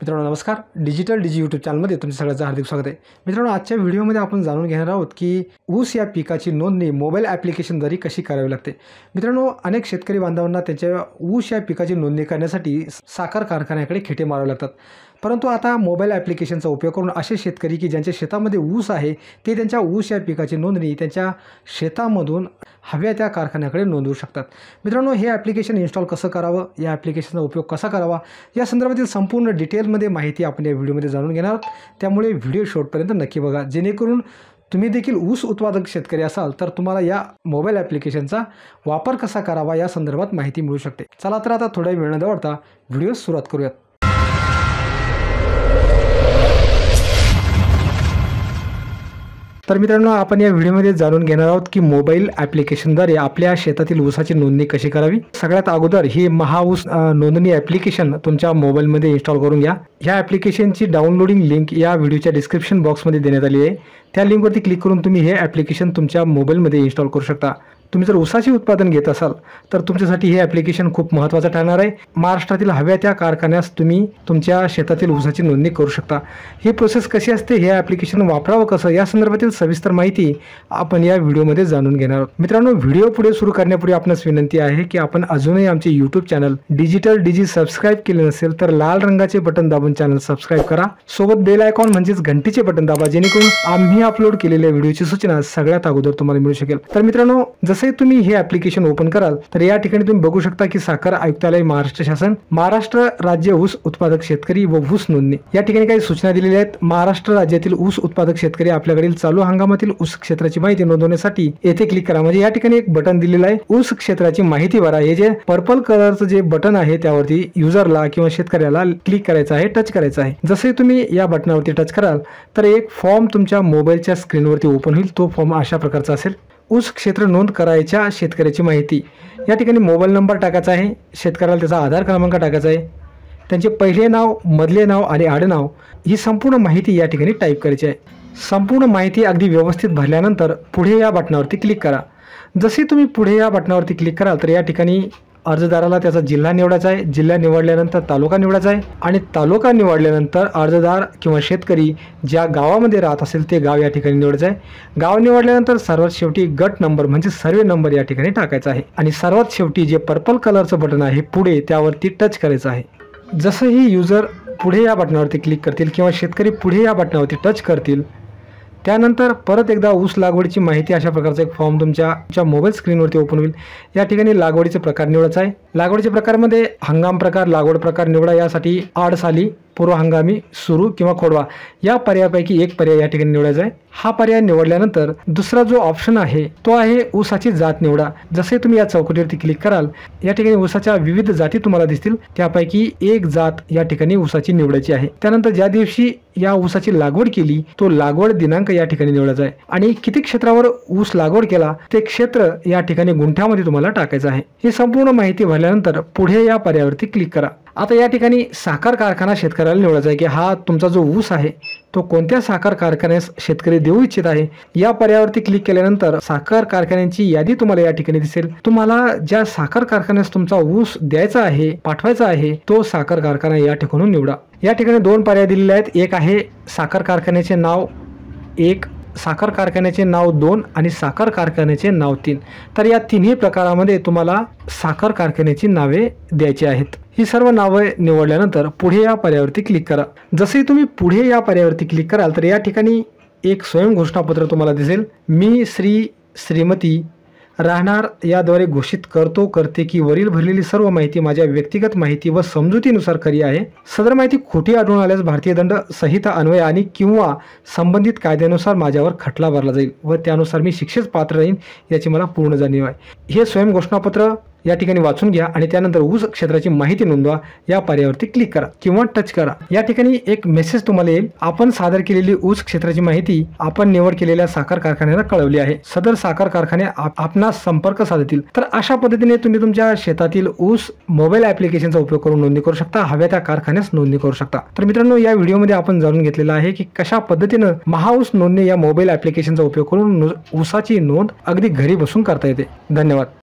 मित्रांनो नमस्कार. डिजिटल डीजी यूट्यूब चॅनलमध्ये तुमचं सगळ्यांचं हार्दिक स्वागत आहे. मित्रांनो आजच्या व्हिडिओमध्ये आपण जाणून घेणार आहोत की ऊस या पिकाची नोंदणी मोबाईल ॲप्लिकेशनद्वारे कशी करावी लागते. मित्रांनो अनेक शेतकरी बांधवांना त्यांच्या ऊस या पिकाची नोंदणी करण्यासाठी साखर कारखान्याकडे खेटे मारावे लागतात. परंतु आता मोबाईल ॲप्लिकेशनचा उपयोग करून असे शेतकरी की ज्यांच्या शेतामध्ये ऊस आहे ते त्यांच्या ऊस या पिकाची नोंदणी त्यांच्या शेतामधून हव्या त्या कारखान्याकडे नोंदवू शकतात. मित्रांनो हे ॲप्लिकेशन इन्स्टॉल कसं करावं, या ॲप्लिकेशनचा उपयोग कसा करावा या संदर्भातील संपूर्ण डिटेलमध्ये माहिती आपण या व्हिडिओमध्ये जाणून घेणार आहोत. त्यामुळे व्हिडिओ शेवटपर्यंत नक्की बघा, जेणेकरून तुम्ही देखील ऊस उत्पादक शेतकरी असाल तर तुम्हाला या मोबाईल ॲप्लिकेशनचा वापर कसा करावा या संदर्भात माहिती मिळू शकते. चला तर आता थोडा वेळ न दवडता व्हिडिओ सुरुवात करूयात. तर मित्रांनो आपण या व्हिडिओमध्ये जाणून घेणार आहोत की मोबाईल ॲप्लिकेशनद्वारे आपल्या शेतातील ऊसाची नोंदणी कशी करावी. सगळ्यात अगोदर ही महाऊस नोंदणी ॲप्लिकेशन तुमच्या मोबाईलमध्ये इन्स्टॉल करून घ्या. ह्या ॲप्लिकेशनची डाउनलोडिंग लिंक या व्हिडिओच्या डिस्क्रिप्शन बॉक्समध्ये देण्यात आली आहे. त्या लिंकवरती क्लिक करून तुम्ही हे ॲप्लिकेशन तुमच्या मोबाईलमध्ये इन्स्टॉल करू शकता. तुम्ही जर ऊसाचे उत्पादन घेत असाल तर तुमच्यासाठी हे ॲप्लिकेशन खूप महत्त्वाचं ठरणार आहे. महाराष्ट्रातील हव्या त्या कारखान्यास तुम्ही तुमच्या शेतातील ऊसाची नोंदणी करू शकता. ही प्रोसेस कशी असते, हे ॲप्लिकेशन वापरावं कसं या संदर्भातील सविस्तर माहिती आपण या व्हिडिओमध्ये जाणून घेणार आहोत. मित्रांनो व्हिडिओ पुढे सुरू करण्यापूर्वी आपणास विनंती आहे की आपण अजूनही आमचे यूट्यूब चॅनल डिजिटल डीजी सबस्क्राईब केले नसेल तर लाल रंगाचे बटन दाबून चॅनल सबस्क्राईब करा. सोबत बेल आयकॉन म्हणजेच घंटीचे बटन दाबा, जेणेकरून आम्ही अपलोड केलेल्या व्हिडिओची सूचना सगळ्यात अगोदर तुम्हाला मिळू शकेल. तर मित्रांनो जसे तुम्ही हे ॲप्लिकेशन ओपन कराल तर या ठिकाणी तुम्ही बघू शकता की साखर आयुक्तालय महाराष्ट्र शासन, महाराष्ट्र राज्य ऊस उत्पादक शेतकरी व ऊस नोंदणी या ठिकाणी काही सूचना दिलेल्या आहेत. महाराष्ट्र राज्यातील ऊस उत्पादक शेतकरी आपल्याकडील चालू हंगामातील ऊस क्षेत्राची माहिती नोंदवण्यासाठी येथे क्लिक करा. म्हणजे या ठिकाणी एक बटन दिलेलं आहे, ऊस क्षेत्राची माहिती भरा. हे जे पर्पल कलरचं जे बटन आहे त्यावरती युजरला किंवा शेतकऱ्याला क्लिक करायचं आहे, टच करायचं आहे. जसे तुम्ही या बटनावरती टच कराल तर एक फॉर्म तुमच्या मोबाईलच्या स्क्रीनवरती ओपन होईल. तो फॉर्म अशा प्रकारचा असेल. ऊस क्षेत्र नोंद करायच्या शेतकऱ्याची माहिती या ठिकाणी मोबाईल नंबर टाकायचा आहे, शेतकऱ्याला त्याचा आधार क्रमांक टाकायचा आहे, त्यांचे पहिले नाव, मधले नाव आणि आडनाव ही संपूर्ण माहिती या ठिकाणी टाईप करायची आहे. संपूर्ण माहिती अगदी व्यवस्थित भरल्यानंतर पुढे या बटनावरती क्लिक करा. जसे तुम्ही पुढे या बटनावरती क्लिक कराल तर या ठिकाणी अर्जदाराला त्याचा जिल्हा निवडायचा आहे, जिल्हा निवडल्यानंतर तालुका निवडायचा आहे आणि तालुका निवडल्यानंतर अर्जदार किंवा शेतकरी ज्या गावामध्ये राहत असेल ते गाव या ठिकाणी निवडायचं आहे. गाव निवडल्यानंतर सर्वात शेवटी गट नंबर म्हणजे सर्वे नंबर या ठिकाणी टाकायचा आहे आणि सर्वात शेवटी जे पर्पल कलरचं बटन आहे पुढे त्यावरती टच करायचं आहे. जसं ही युजर पुढे या बटनावरती क्लिक करतील किंवा शेतकरी पुढे या बटनावरती टच करतील त्यानंतर परत एकदा ऊस लागवडीची माहिती अशा प्रकारचा एक फॉर्म तुमच्या मोबाईल स्क्रीनवरती ओपन होईल. या ठिकाणी लागवडीचे प्रकार निवडायचा आहे. लागवडीच्या प्रकारमध्ये हंगाम प्रकार, लागवड प्रकार निवडा. यासाठी आड साली, पूर्व हंगामी, सुरू किंवा खोडवा या पर्यायापैकी एक पर्याय या ठिकाणी निवडायचा आहे. हा पर्याय निवडल्यानंतर दुसरा जो ऑप्शन आहे तो आहे ऊसाची जात निवडा. जसे तुम्ही या चौकटीवरती क्लिक कराल या ठिकाणी ऊसाच्या विविध जाती तुम्हाला दिसतील, त्यापैकी एक जात या ठिकाणी ऊसाची निवडायची आहे. त्यानंतर ज्या दिवशी या ऊसाची लागवड केली तो लागवड दिनांक या ठिकाणी निवडायचा आहे आणि किती क्षेत्रावर ऊस लागवड केला ते क्षेत्र या ठिकाणी गुंठ्यामध्ये तुम्हाला टाकायचं आहे. ही संपूर्ण माहिती भरल्यानंतर पुढे या पर्यायावरती क्लिक करा. आता या ठिकाणी साखर कारखाना शेतकऱ्याला निवडायचा आहे की हा तुमचा जो ऊस आहे तो कोणत्या साखर कारखान्यास शेतकरी देऊ इच्छित आहे. या पर्यायावरती क्लिक केल्यानंतर साखर कारखान्यांची यादी तुम्हाला या ठिकाणी दिसेल. तुम्हाला ज्या साखर कारखान्यास तुमचा ऊस द्यायचा आहे, पाठवायचा आहे तो साखर कारखाना या ठिकाणून निवडा. या ठिकाणी दोन पर्याय दिलेले आहेत. एक आहे साखर कारखान्याचे नाव 1, साखर कारखान्याचे नाव 2 आणि साखर कारखान्याचे नाव 3. तर या तिन्ही प्रकारामध्ये तुम्हाला साखर कारखान्याची नावे द्यायची आहेत. ही सर्व नावे निवडल्यानंतर पुढे या पर्यायावरती क्लिक करा. जसे तुम्ही पुढे या पर्यायावरती क्लिक कराल तर या ठिकाणी एक स्वयं घोषणापत्र तुम्हाला दिसेल. मी श्रीमती राहणार याद्वारे घोषित करते की वरील भरलेली सर्व माहिती माझ्या व्यक्तिगत माहिती व समजुतीनुसार खरी आहे. सदर माहिती खोटी आढळून आल्यास भारतीय दंड संहिता अन्वये आणि किंवा संबंधित कायद्यानुसार माझ्यावर खटला भरला जाईल व त्यानुसार मी शिक्षेस पात्र राहीन याची मला पूर्ण जाणीव आहे. हे स्वयं घोषणापत्र या ठिकाणी वाचून घ्या आणि त्यानंतर ऊस क्षेत्राची माहिती नोंदवा या पर्यायावरती क्लिक करा किंवा टच करा. या ठिकाणी एक मेसेज तुम्हाला येईल. आपण सादर केलेली ऊस क्षेत्राची माहिती आपण निवड केलेल्या साखर कारखान्याला कळवली आहे. सदर साखर कारखाने आपणास संपर्क साधतील. तर अशा पद्धतीने तुम्ही तुमच्या शेतातील ऊस मोबाईल ॲप्लिकेशनचा उपयोग करून नोंदणी करू शकता, हव्या त्या कारखान्यास नोंदणी करू शकता. तर मित्रांनो या व्हिडिओमध्ये आपण जाणून घेतलेलं आहे की कशा पद्धतीनं महाऊस नोंदणी या मोबाईल ॲप्लिकेशनचा उपयोग करून ऊसाची नोंद अगदी घरी बसून करता येते. धन्यवाद.